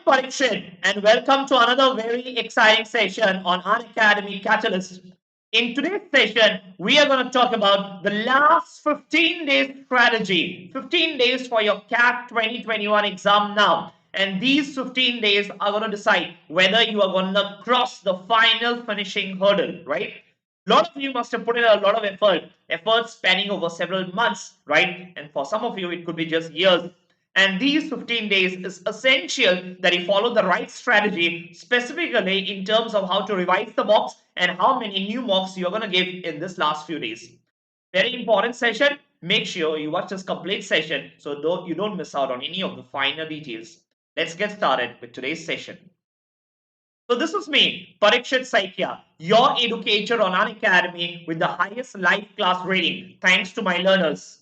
Parikshit, and welcome to another very exciting session on Unacademy CAT-alyst. In today's session, we are going to talk about the last 15 days strategy. 15 days for your CAT 2021 exam now. And these 15 days are going to decide whether you are going to cross the final finishing hurdle, right? A lot of you must have put in a lot of effort spanning over several months, right? And for some of you, it could be just years. And these 15 days is essential that you follow the right strategy, specifically in terms of how to revise the mocks and how many new mocks you're going to give in this last few days. Very important session. Make sure you watch this complete session so you don't miss out on any of the finer details. Let's get started with today's session. So this is me, Parikshit Saikia, your educator on Unacademy with the highest live class rating, thanks to my learners.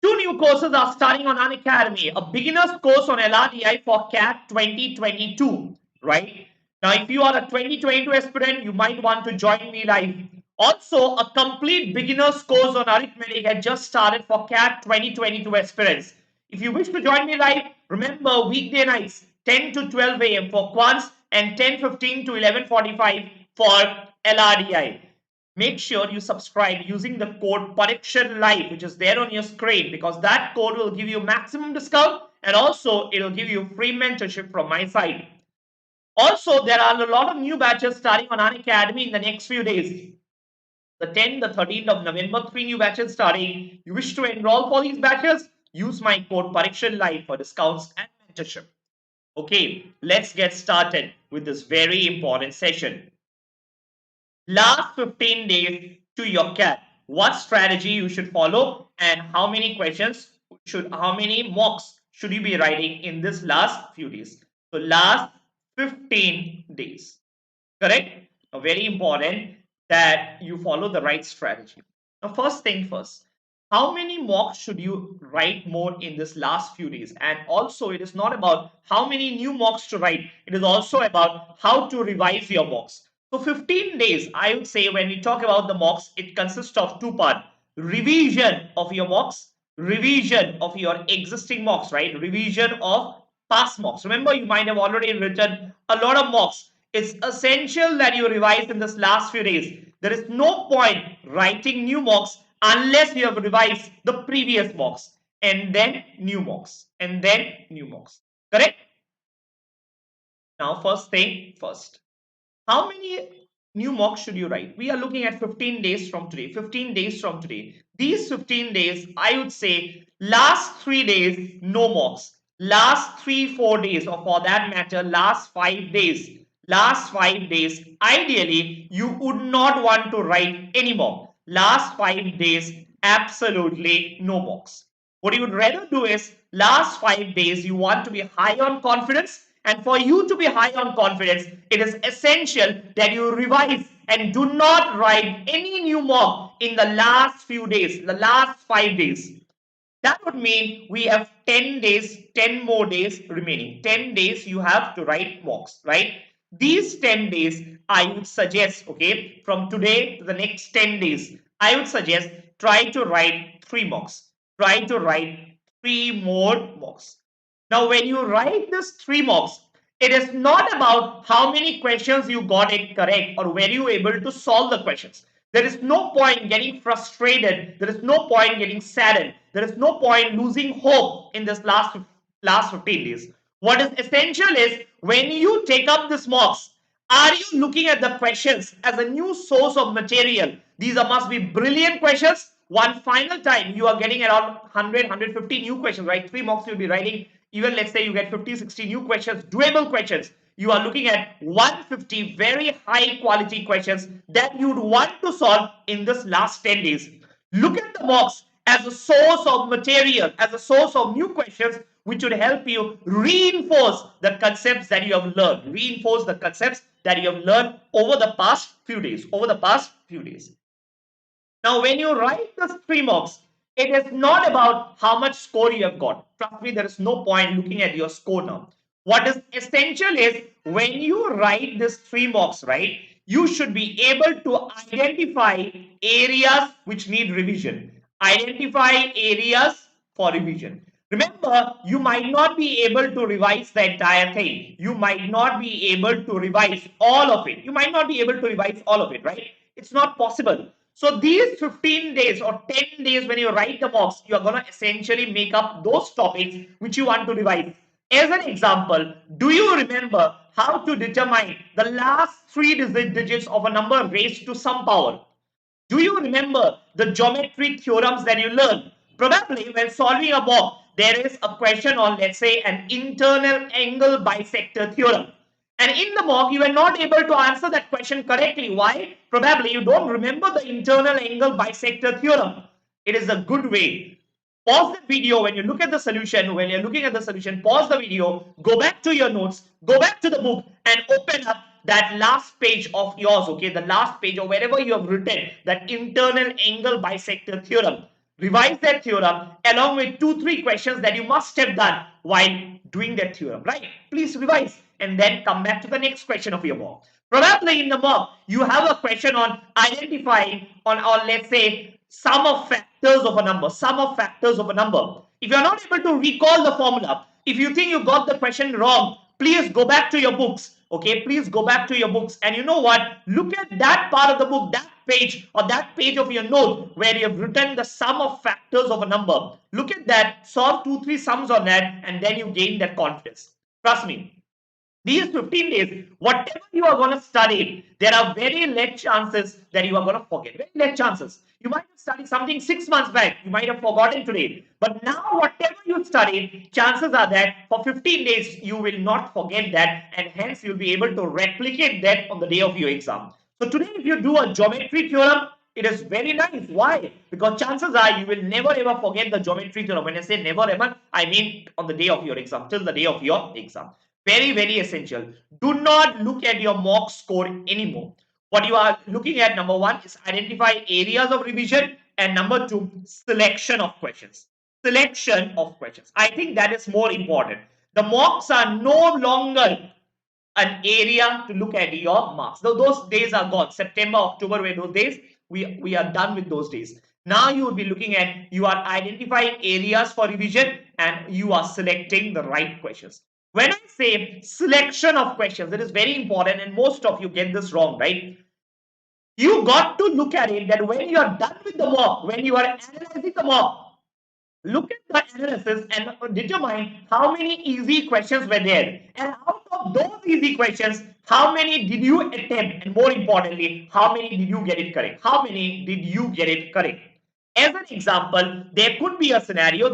Two new courses are starting on Unacademy, a beginner's course on LRDI for CAT 2022, right? Now, if you are a 2022 aspirant, you might want to join me live. Also, a complete beginner's course on arithmetic had just started for CAT 2022 aspirants. If you wish to join me live, remember weekday nights 10 to 12 a.m. for Quants and 10:15 to 11:45 for LRDI. Make sure you subscribe using the code Parikshit Live, which is there on your screen, because that code will give you maximum discount and also it will give you free mentorship from my side. Also, there are a lot of new batches starting on Unacademy in the next few days. The 10th, the 13th of November, 3 new batches starting. You wish to enroll for these batches? Use my code Parikshit Live for discounts and mentorship. Okay, let's get started with this very important session. Last 15 days to your CAT. What strategy you should follow and how many mocks should you be writing in this last few days? So last 15 days. Correct? Now, very important that you follow the right strategy. Now, first thing first, how many mocks should you write more in this last few days? And also, it is not about how many new mocks to write. It is also about how to revise your mocks. So 15 days, I would say when we talk about the mocks, it consists of two parts. Revision of your mocks, revision of your existing mocks, right? Revision of past mocks. Remember, you might have already written a lot of mocks. It's essential that you revise in this last few days. There is no point writing new mocks unless you have revised the previous mocks and then new mocks and then new mocks. Correct? Now, first thing first. How many new mocks should you write? We are looking at 15 days from today. 15 days from today. These 15 days, I would say last 3 days, no mocks. Last 3-4 days, or for that matter, last 5 days. Last 5 days, ideally, you would not want to write any mock. Last 5 days, absolutely no mocks. What you would rather do is last 5 days, you want to be high on confidence. And for you to be high on confidence, it is essential that you revise and do not write any new mock in the last few days, the last 5 days. That would mean we have 10 days, 10 more days remaining. 10 days you have to write mocks, right? These 10 days, I would suggest, okay, from today to the next 10 days, I would suggest try to write 3 mocks. Try to write 3 more mocks. Now, when you write this 3 mocks, it is not about how many questions you got it correct or were you able to solve the questions. There is no point getting frustrated. There is no point getting saddened. There is no point losing hope in this last 15 days. What is essential is when you take up this mocks, are you looking at the questions as a new source of material? These must be brilliant questions. One final time, you are getting around 100, 150 new questions, right? 3 mocks you'll be writing. Even let's say you get 50, 60 new questions, doable questions. You are looking at 150 very high quality questions that you'd want to solve in this last 10 days. Look at the mocks as a source of material, as a source of new questions, which would help you reinforce the concepts that you have learned, reinforce the concepts that you have learned over the past few days, Now, when you write the 3 mocks, it is not about how much score you have got. Trust me, there is no point looking at your score now. What is essential is when you write this 3 mocks, right, you should be able to identify areas which need revision. Identify areas for revision. Remember, you might not be able to revise the entire thing. You might not be able to revise all of it. You might not be able to revise all of it, right? It's not possible. So these 15 days or 10 days when you write the mocks, you are going to essentially make up those topics which you want to revise. As an example, do you remember how to determine the last three digits of a number raised to some power? Do you remember the geometry theorems that you learned? Probably when solving a mock, there is a question on, let's say, an internal angle bisector theorem. And in the mock, you were not able to answer that question correctly. Why? Probably you don't remember the internal angle bisector theorem. It is a good way. Pause the video when you look at the solution. When you're looking at the solution, pause the video, go back to your notes, go back to the book and open up that last page of yours, okay? The last page or wherever you have written that internal angle bisector theorem. Revise that theorem along with 2-3 questions that you must have done while doing that theorem, right? Please revise and then come back to the next question of your mock. Probably in the mock, you have a question on identifying or let's say sum of factors of a number, sum of factors of a number. If you are not able to recall the formula, if you think you got the question wrong, please go back to your books. Okay, please go back to your books and you know what? Look at that part of the book, that page or that page of your note where you have written the sum of factors of a number. Look at that, solve 2-3 sums on that and then you gain that confidence. Trust me. These 15 days, whatever you are going to study, there are very less chances that you are going to forget. Very less chances. You might have studied something 6 months back. You might have forgotten today. But now, whatever you studied, chances are that for 15 days, you will not forget that. And hence, you'll be able to replicate that on the day of your exam. So today, if you do a geometry theorem, it is very nice. Why? Because chances are you will never ever forget the geometry theorem. When I say never ever, I mean on the day of your exam, till the day of your exam. Very, very essential. Do not look at your mock score anymore. What you are looking at, number one, is identify areas of revision, and number two, selection of questions. Selection of questions. I think that is more important. The mocks are no longer an area to look at your marks. Those days are gone. September, October were those days. We are done with those days. Now you will be looking at, you are identifying areas for revision and you are selecting the right questions. When I say selection of questions, it is very important and most of you get this wrong, right? You got to look at it that when you are done with the mock, when you are analyzing the mock, look at the analysis and determine how many easy questions were there. And out of those easy questions, how many did you attempt? And more importantly, how many did you get it correct? How many did you get it correct? As an example, there could be a scenario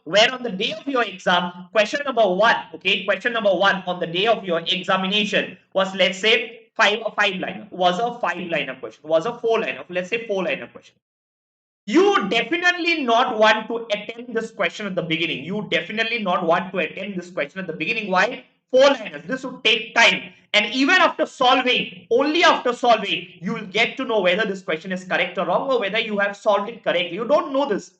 where on the day of your exam, question number one, okay, question number one on the day of your examination was, let's say, a five-liner, was a five-liner question, was a four-liner, let's say four-liner question. You definitely not want to attempt this question at the beginning. You definitely not want to attempt this question at the beginning. Why? Four-liners. This would take time. And even after solving, only after solving, you will get to know whether this question is correct or wrong or whether you have solved it correctly. You don't know this.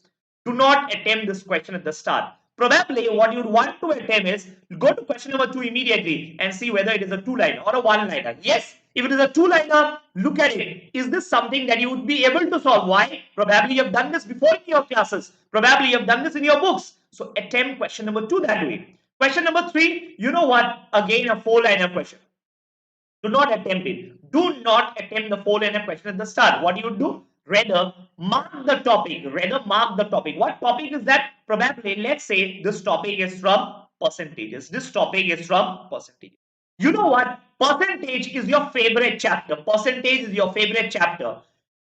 Do not attempt this question at the start. Probably what you'd want to attempt is go to question number 2 immediately and see whether it is a two-liner or a one-liner. Yes, if it is a two-liner, look at it. Is this something that you would be able to solve? Why? Probably you have done this before in your classes. Probably you have done this in your books. So attempt question number 2 that way. Question number 3, you know what? Again, a four-liner question. Do not attempt it. Do not attempt the four-liner question at the start. What you do? Rather, mark the topic. Rather, mark the topic. What topic is that? Probably, let's say this topic is from percentages. This topic is from percentages. You know what? Percentage is your favorite chapter. Percentage is your favorite chapter.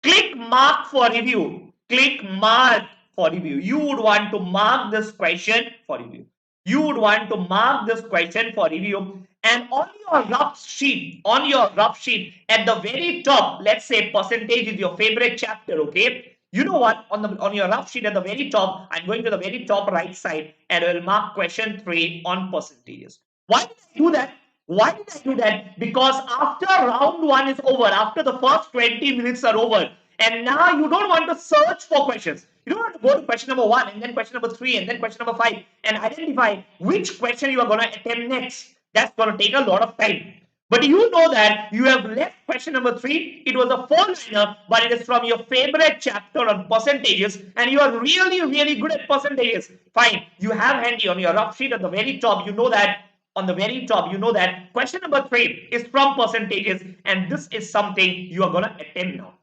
Click mark for review. Click mark for review. You would want to mark this question for review. You would want to mark this question for review. And on your rough sheet, at the very top, let's say percentage is your favorite chapter, okay? You know what? On your rough sheet at the very top, I'm going to the very top right side and I will mark question 3 on percentages. Why did I do that? Why did I do that? Because after round 1 is over, after the first 20 minutes are over, and now you don't want to search for questions. You don't want to go to question number 1 and then question number 3 and then question number 5 and identify which question you are going to attempt next. That's going to take a lot of time. But you know that you have left question number 3. It was a 4-liner, but it is from your favorite chapter on percentages, and you are really, really good at percentages. Fine. You have handy on your rough sheet at the very top. You know that on the very top, you know that question number 3 is from percentages, and this is something you are going to attempt now.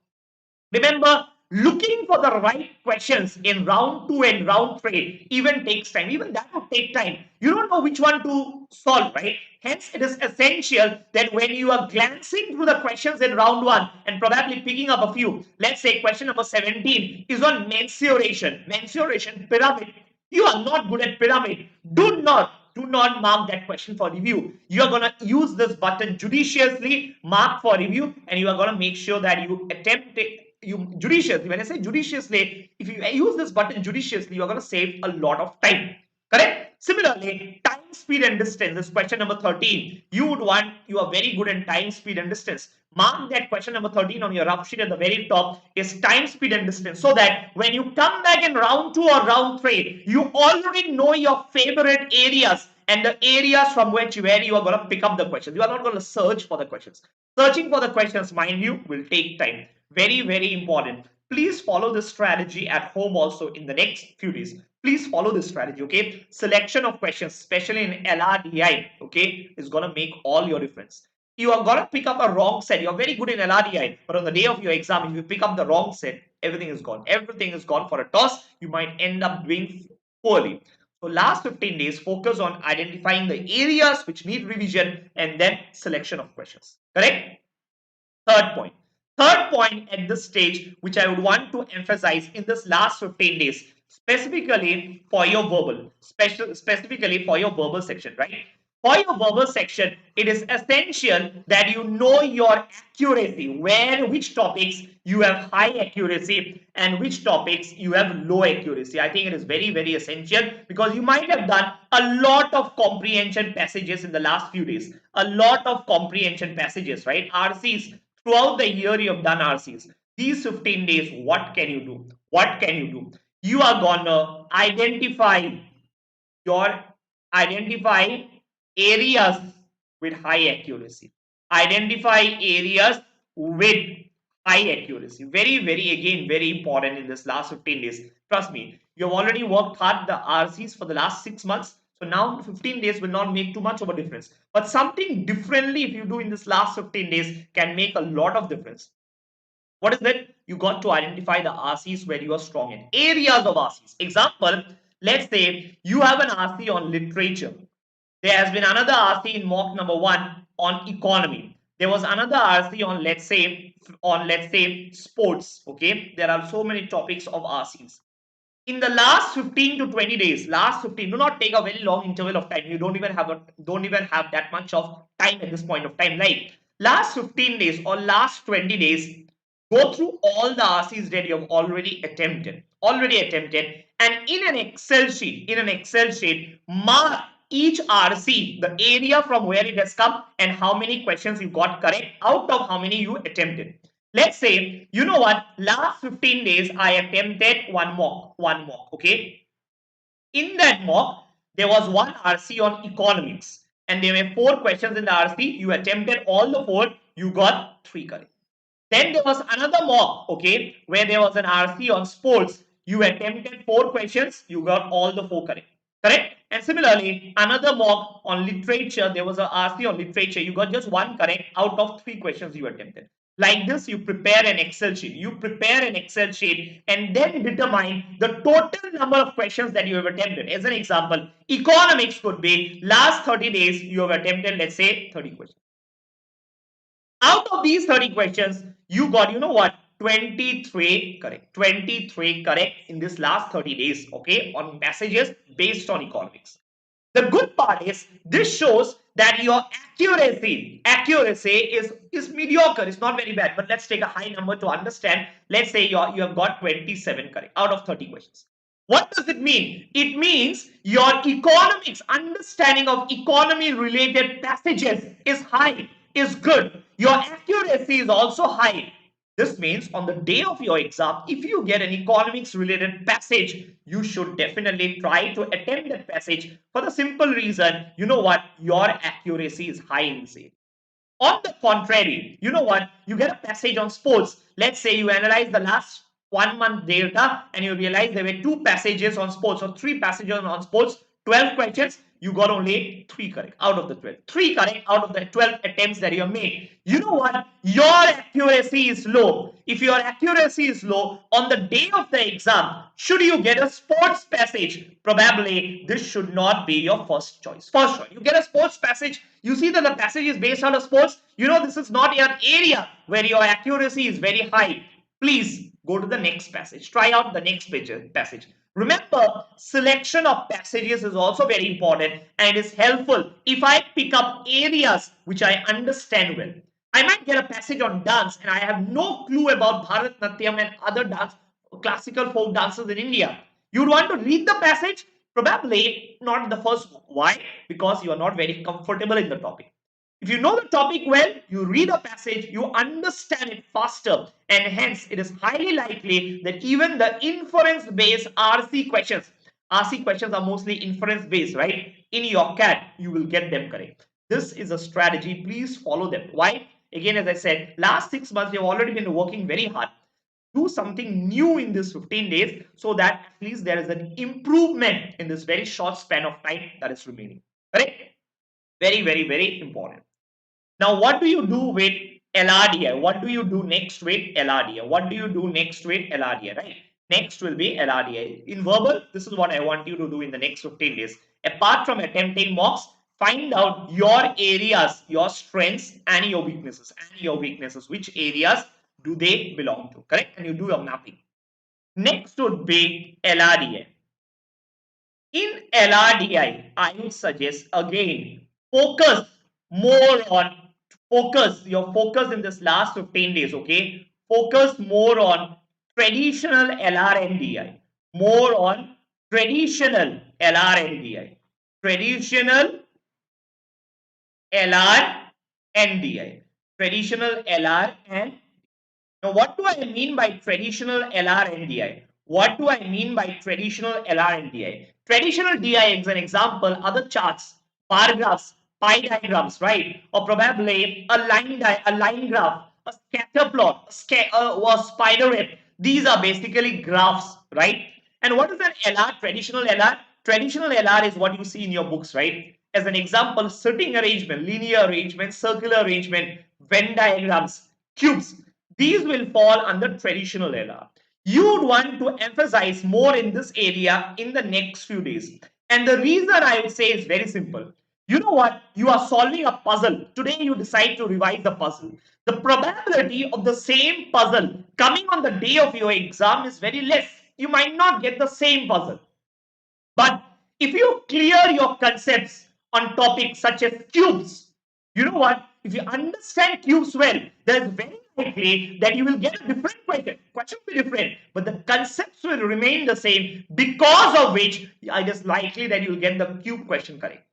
Remember, looking for the right questions in round 2 and round 3 even takes time. Even that would take time. You don't know which one to solve, right? Hence, it is essential that when you are glancing through the questions in round 1 and probably picking up a few, let's say question number 17 is on mensuration pyramid. You are not good at pyramid. Do not mark that question for review. You are going to use this button judiciously, mark for review, and you are going to make sure that you attempt it. You judiciously, when I say judiciously, if you use this button judiciously, you are going to save a lot of time. Correct? Similarly, time, speed, and distance. This question number 13. You are very good in time, speed, and distance. Mark that question number 13 on your rough sheet at the very top is time, speed, and distance. So that when you come back in round 2 or round 3, you already know your favorite areas and the areas from where you are going to pick up the questions. You are not going to search for the questions. Searching for the questions, mind you, will take time. Very, very important. Please follow this strategy at home also in the next few days. Please follow this strategy, okay? Selection of questions, especially in LRDI, okay, is going to make all your difference. You are going to pick up a wrong set. You're very good in LRDI, but on the day of your exam, if you pick up the wrong set, everything is gone. Everything is gone for a toss. You might end up doing poorly. So last 15 days, focus on identifying the areas which need revision and then selection of questions. Correct? Third point. Third point at this stage, which I would want to emphasize in this last 15 days, specifically for your verbal, specifically for your verbal section, right? For your verbal section, it is essential that you know your accuracy, which topics you have high accuracy and which topics you have low accuracy. I think it is very, very essential because you might have done a lot of comprehension passages in the last few days, a lot of comprehension passages, right? RCs. Throughout the year, you have done RCs. These 15 days, what can you do? What can you do? You are gonna your identify areas with high accuracy. Identify areas with high accuracy. Very, very, again, very important in this last 15 days. Trust me, you have already worked hard the RCs for the last 6 months. So now 15 days will not make too much of a difference. But something differently if you do in this last 15 days can make a lot of difference. What is that? You got to identify the RCs where you are strong in. Areas of RCs. Example, let's say you have an RC on literature. There has been another RC in mock number 1 on economy. There was another RC on let's say sports. Okay, there are so many topics of RCs. In the last 15 to 20 days, last 15, do not take a very long interval of time. You don't even have that much of time at this point of time. Like last 15 days or last 20 days, go through all the RCs that you have already attempted, and in an Excel sheet, mark each RC, the area from where it has come, and how many questions you got correct out of how many you attempted. Let's say, you know what, last 15 days, I attempted one mock, okay? In that mock, there was one RC on economics, and there were 4 questions in the RC. You attempted all the 4, you got 3 correct. Then there was another mock, okay, where there was an RC on sports. You attempted 4 questions, you got all the 4 correct. Correct? And similarly, another mock on literature, there was a RC on literature. You got just 1 correct out of 3 questions you attempted. Like this, you prepare an Excel sheet. And then determine the total number of questions that you have attempted. As an example, economics could be last 30 days, you have attempted, let's say, 30 questions. Out of these 30 questions, you got, you know what, 23 correct. 23 correct in this last 30 days, okay, on passages based on economics. The good part is this shows that your accuracy is mediocre. It's not very bad, but let's take a high number to understand. Let's say you have got 27 correct out of 30 questions. What does it mean? It means your economics understanding of economy related passages is high, is good. Your accuracy is also high. This means on the day of your exam, if you get an economics related passage, you should definitely try to attempt that passage for the simple reason, you know what, your accuracy is high in the same. On the contrary, you know what? You get a passage on sports. Let's say you analyze the last 1 month data and you realize there were 2 passages on sports or 3 passages on sports, 12 questions. You got only 3 correct out of the 12. 3 correct out of the 12 attempts that you have made. You know what? Your accuracy is low. If your accuracy is low on the day of the exam, should you get a sports passage, probably this should not be your first choice. First choice. You get a sports passage, you see that the passage is based on a sports, you know this is not your area where your accuracy is very high. Please go to the next passage. Try out the next passage. Remember, selection of passages is also very important and it is helpful if I pick up areas which I understand well. I might get a passage on dance and I have no clue about Bharatnatyam and other dance, classical folk dances in India. You'd want to read the passage? Probably not the first book. Why? Because you are not very comfortable in the topic. If you know the topic well, you read a passage, you understand it faster, and hence it is highly likely that even the inference-based RC questions are mostly inference-based, right? In your CAT, you will get them correct. This is a strategy. Please follow them. Why? Again, as I said, last 6 months, you've already been working very hard. Do something new in this 15 days so that at least there is an improvement in this very short span of time that is remaining. Correct? Very, very, very important. Now, what do you do with LRDI? What do you do next with LRDI? What do you do next with LRDI, right? Next will be LRDI. In verbal, this is what I want you to do in the next 15 days. Apart from attempting mocks, find out your areas, your strengths and your weaknesses. Which areas do they belong to, correct? And you do your mapping. Next would be LRDI. In LRDI, I would suggest again, focus more on your focus in this last 15 days, okay? Focus more on traditional LRNDI, more on traditional LRNDI, traditional LRNDI, traditional LR and now, what do I mean by traditional LRNDI? What do I mean by traditional LRNDI? Traditional DI is an example, other charts, bar graphs, pie diagrams, right? Or probably a line graph, a scatter plot, or spider web. These are basically graphs, right? And what is an LR, traditional LR? Traditional LR is what you see in your books, right? As an example, sitting arrangement, linear arrangement, circular arrangement, Venn diagrams, cubes. These will fall under traditional LR. You would want to emphasize more in this area in the next few days. And the reason I would say is very simple. You know what? You are solving a puzzle. Today you decide to revise the puzzle. The probability of the same puzzle coming on the day of your exam is very less. You might not get the same puzzle. But if you clear your concepts on topics such as cubes, you know what? If you understand cubes well, there's very likely that you will get a different question. Question will be different, but the concepts will remain the same, because of which it is likely that you will get the cube question correct.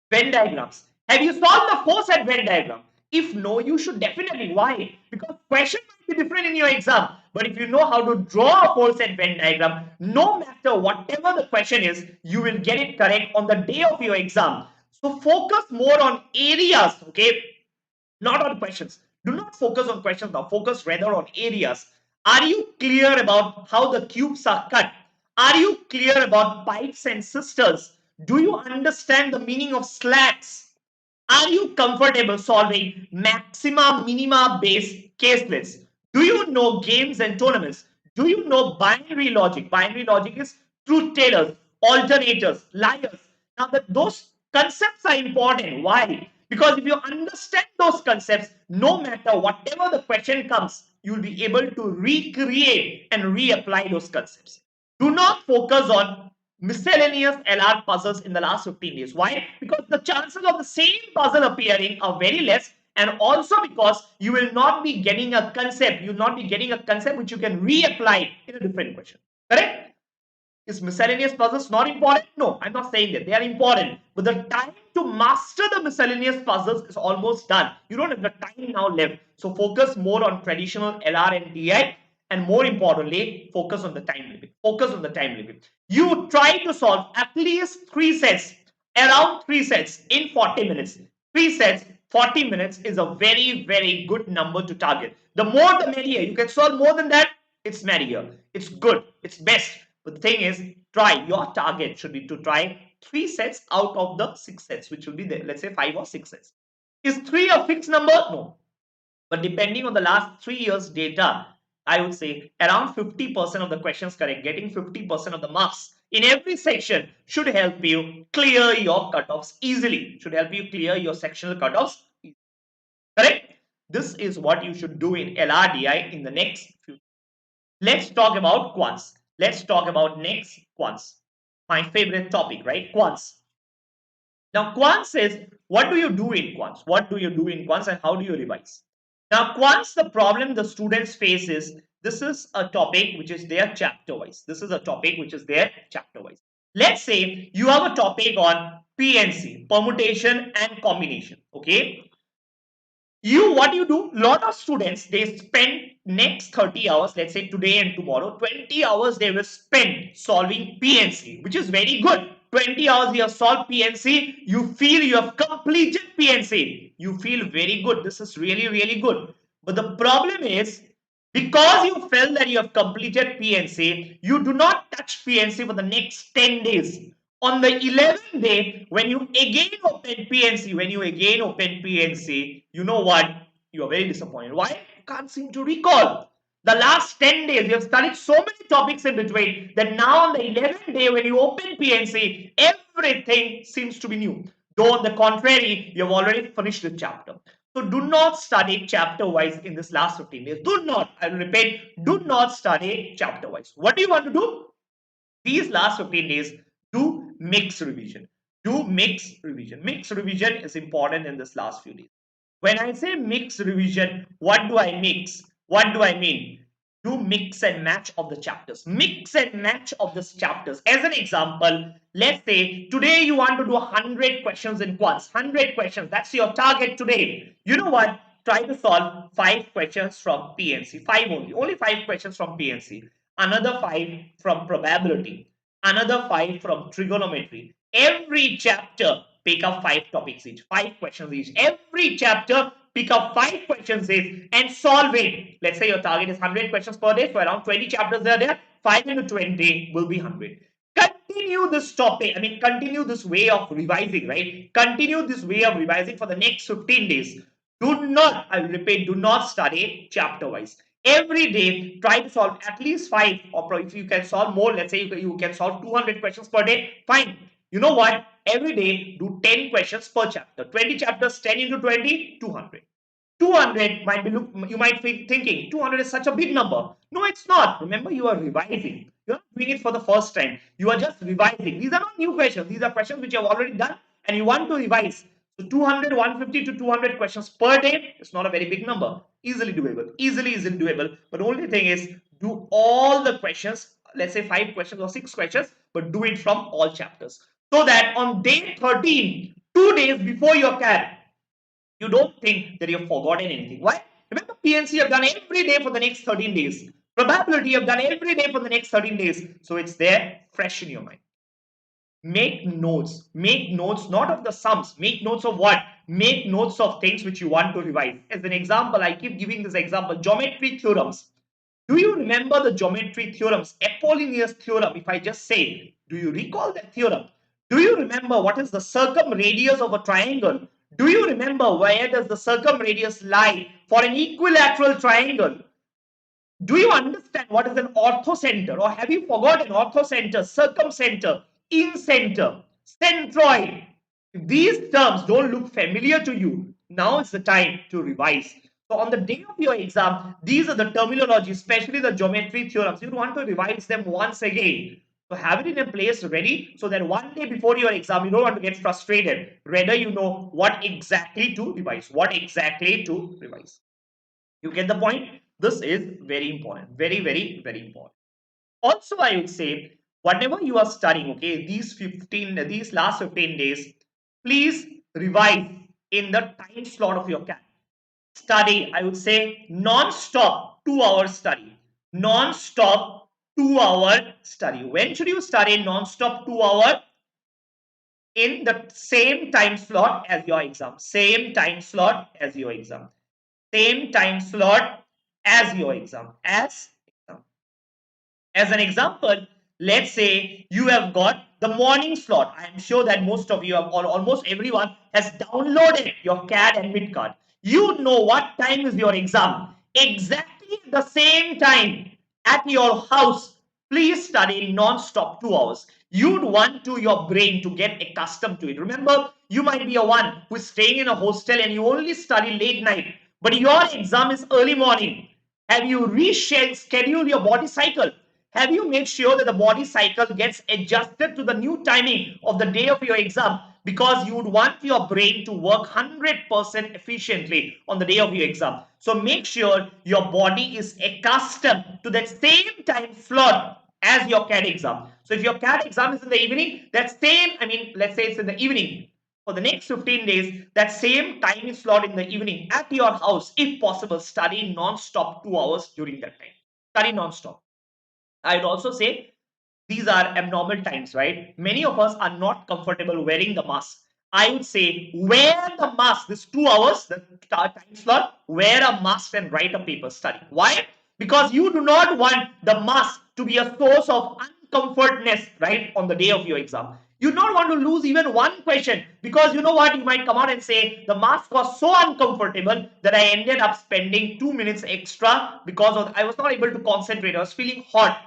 Venn diagrams. Have you solved the four-set Venn diagram? If no, you should definitely. Why? Because question might be different in your exam. But if you know how to draw a four-set Venn diagram, no matter whatever the question is, you will get it correct on the day of your exam. So focus more on areas, okay? Not on questions. Do not focus on questions now. Focus rather on areas. Are you clear about how the cubes are cut? Are you clear about pipes and sisters? Do you understand the meaning of slats? Are you comfortable solving maxima minima based case lists? Do you know games and tournaments? Do you know binary logic? Binary logic is truth tellers, alternators, liars. Now, those concepts are important. Why? Because if you understand those concepts, no matter whatever the question comes, you'll be able to recreate and reapply those concepts. Do not focus on miscellaneous LR puzzles in the last 15 days. Why? Because the chances of the same puzzle appearing are very less, and also because you will not be getting a concept. You will not be getting a concept which you can reapply in a different question. Correct? Is miscellaneous puzzles not important? No, I'm not saying that. They are important. But the time to master the miscellaneous puzzles is almost done. You don't have the time now left. So focus more on traditional LR and DI, and more importantly, focus on the time limit. Focus on the time limit. You try to solve at least 3 sets, around 3 sets in 40 minutes. 3 sets 40 minutes is a very, very good number to target. The more the merrier. You can solve more than that, it's merrier. It's good. It's best. But the thing is, try. Your target should be to try 3 sets out of the 6 sets, which will be there. Let's say 5 or 6 sets. Is 3 a fixed number? No. But depending on the last 3 years data, I would say around 50% of the questions correct, getting 50% of the marks in every section should help you clear your cutoffs easily. Should help you clear your sectional cutoffs. Correct? This is what you should do in LRDI in the next few. Let's talk about quants. Let's talk about next quants. My favorite topic, right? Quants. Now, quants is what do you do in quants? What do you do in quants and how do you revise? Now, quants, the problem the students face is this is a topic which is there chapter wise. This is a topic which is there chapter wise. Let's say you have a topic on PNC, permutation and combination. Okay. What you do, lot of students, they spend next 30 hours, let's say today and tomorrow, 20 hours they will spend solving PNC, which is very good. 20 hours you have solved PNC, you feel you have completed PNC, you feel very good. This is really, really good. But the problem is, because you felt that you have completed PNC, you do not touch PNC for the next 10 days. On the 11th day, when you again open PNC, you know what? You are very disappointed. Why? You can't seem to recall. The last 10 days, you have studied so many topics in between that now on the 11th day, when you open PNC, everything seems to be new. Though on the contrary, you have already finished the chapter. So do not study chapter wise in this last 15 days. Do not, I will repeat, do not study chapter wise. What do you want to do? These last 15 days, do mix revision. Do mix revision. Mix revision is important in this last few days. When I say mix revision, what do I mix? What do I mean? Do mix and match of the chapters. Mix and match of the chapters. As an example, let's say today you want to do 100 questions in quants. 100 questions. That's your target today. You know what? Try to solve 5 questions from PNC. 5 only. Only 5 questions from PNC. Another 5 from probability. Another 5 from trigonometry. Every chapter pick up 5 topics each, 5 questions each. Every chapter pick up 5 questions each and solve it. Let's say your target is 100 questions per day, so around 20 chapters are there. 5 into 20 will be 100. Continue this topic, continue this way of revising, right? Continue this way of revising for the next 15 days. Do not, I will repeat, do not study chapter wise. Every day, try to solve at least 5, or if you can solve more, let's say you can solve 200 questions per day, fine. You know what? Every day, do 10 questions per chapter. 20 chapters, 10 into 20, 200. 200 might be, you might be thinking 200 is such a big number. No, it's not. Remember, you are revising. You're not doing it for the first time. You are just revising. These are not new questions. These are questions which you have already done and you want to revise. So 200, 150 to 200 questions per day is not a very big number. Easily doable. Easily doable. But the only thing is, do all the questions, let's say 5 questions or 6 questions, but do it from all chapters. So that on day 13, 2 days before your CAT, you don't think that you've forgotten anything. Why? Remember, PNC you have done every day for the next 13 days. Probability you have done every day for the next 13 days. So it's there fresh in your mind. Make notes. Make notes not of the sums. Make notes of what? Make notes of things which you want to revise. As an example, I keep giving this example. Geometry theorems. Do you remember the geometry theorems? Apollonius theorem, if I just say, do you recall that theorem? Do you remember what is the circumradius of a triangle? Do you remember where does the circumradius lie for an equilateral triangle? Do you understand what is an orthocenter, or have you forgotten orthocenter, circumcenter, incenter, centroid? If these terms don't look familiar to you, now is the time to revise. So on the day of your exam, these are the terminology, especially the geometry theorems. You want to revise them once again. So have it in a place ready so that one day before your exam, you don't want to get frustrated. Rather, you know what exactly to revise. What exactly to revise. You get the point? This is very important. Very, very, very important. Also, I would say, whatever you are studying, okay, these last 15 days, please revise in the time slot of your CAT. Study, I would say, non-stop 2 hours study. Non-stop 2 hour study. When should you study non-stop 2 hour? in the same time slot as your exam. Same time slot as your exam. Same time slot as your exam. As an example, let's say you have got the morning slot. I am sure that most of you have, or almost everyone has downloaded your CAT and mid card. You know what time is your exam. Exactly the same time at your house. Please study non-stop 2 hours. You'd want to your brain to get accustomed to it. Remember, you might be a one who is staying in a hostel and you only study late night, but your exam is early morning. Have you rescheduled your body cycle? Have you made sure that the body cycle gets adjusted to the new timing of the day of your exam? Because you would want your brain to work 100% efficiently on the day of your exam. So make sure your body is accustomed to that same time slot as your CAT exam. So if your CAT exam is in the evening, that same, let's say it's in the evening. For the next 15 days, that same timing slot in the evening at your house, if possible, study non-stop 2 hours during that time. Study non-stop. I'd also say these are abnormal times, right? Many of us are not comfortable wearing the mask. I would say wear the mask. This 2 hours, the time slot, wear a mask and write a paper study. Why? Because you do not want the mask to be a source of uncomfortness, right, on the day of your exam. You don't want to lose even one question because you know what? You might come out and say the mask was so uncomfortable that I ended up spending 2 minutes extra because I was not able to concentrate. I was feeling hot.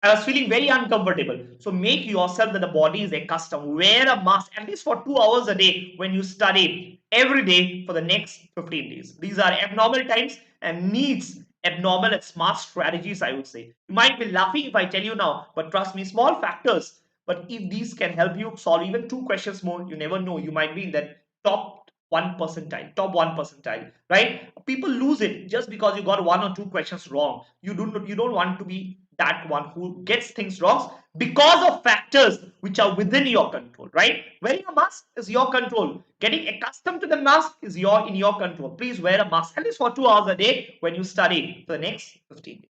I was feeling very uncomfortable. So make yourself that the body is accustomed. Wear a mask at least for 2 hours a day when you study every day for the next 15 days. These are abnormal times and needs abnormal and smart strategies, I would say. You might be laughing if I tell you now, but trust me, small factors. But if these can help you solve even 2 questions more, you never know. You might be in that top 1 percentile, right? People lose it just because you got 1 or 2 questions wrong. You don't want to be that one who gets things wrong because of factors which are within your control, right? Wearing a mask is your control. Getting accustomed to the mask is in your control. Please wear a mask at least for 2 hours a day when you study for the next 15 days.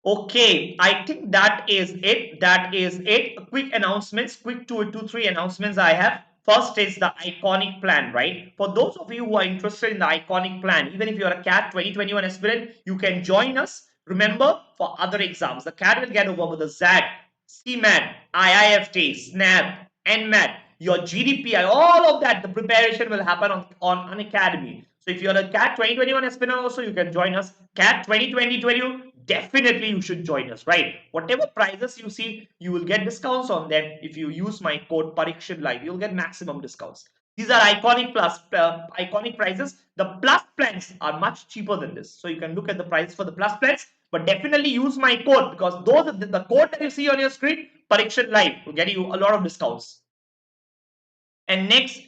Okay, I think that is it. That is it. Quick announcements, quick two, three announcements I have. First is the iconic plan, right? For those of you who are interested in the iconic plan, even if you're a CAT 2021 aspirant, you can join us. Remember, for other exams, the CAT will get over with the ZAT, CMAT, IIFT, SNAP, NMAT, your GDPI, all of that, the preparation will happen on Unacademy. So if you're a CAT 2021 aspirant also, you can join us. CAT 2020, definitely you should join us, right? Whatever prizes you see, you will get discounts on them. If you use my code Parikshan Live, you'll get maximum discounts. These are iconic prizes. The plus plans are much cheaper than this. So you can look at the price for the plus plans, but definitely use my code because those the code that you see on your screen, Parikshan Live, will get you a lot of discounts. And next,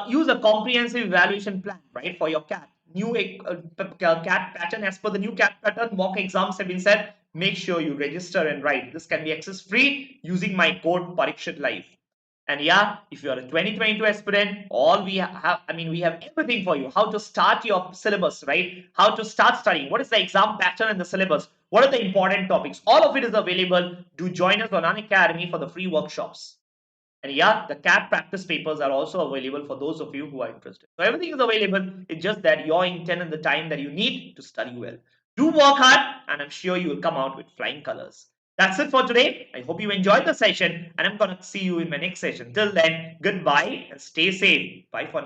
use a comprehensive evaluation plan, right, for your CAT. New CAT pattern, as per the new CAT pattern, mock exams have been set. Make sure you register and write. This can be accessed free using my code Parikshat Live. And yeah, if you are a 2022 aspirant, all we have, we have everything for you. How to start your syllabus, right? How to start studying. What is the exam pattern and the syllabus? What are the important topics? All of it is available. Do join us on Unacademy for the free workshops. And yeah, the CAT practice papers are also available for those of you who are interested. So everything is available. It's just that your intent and the time that you need to study well. Do work hard, and I'm sure you will come out with flying colors. That's it for today. I hope you enjoyed the session, and I'm going to see you in my next session. Till then, goodbye and stay safe. Bye for now.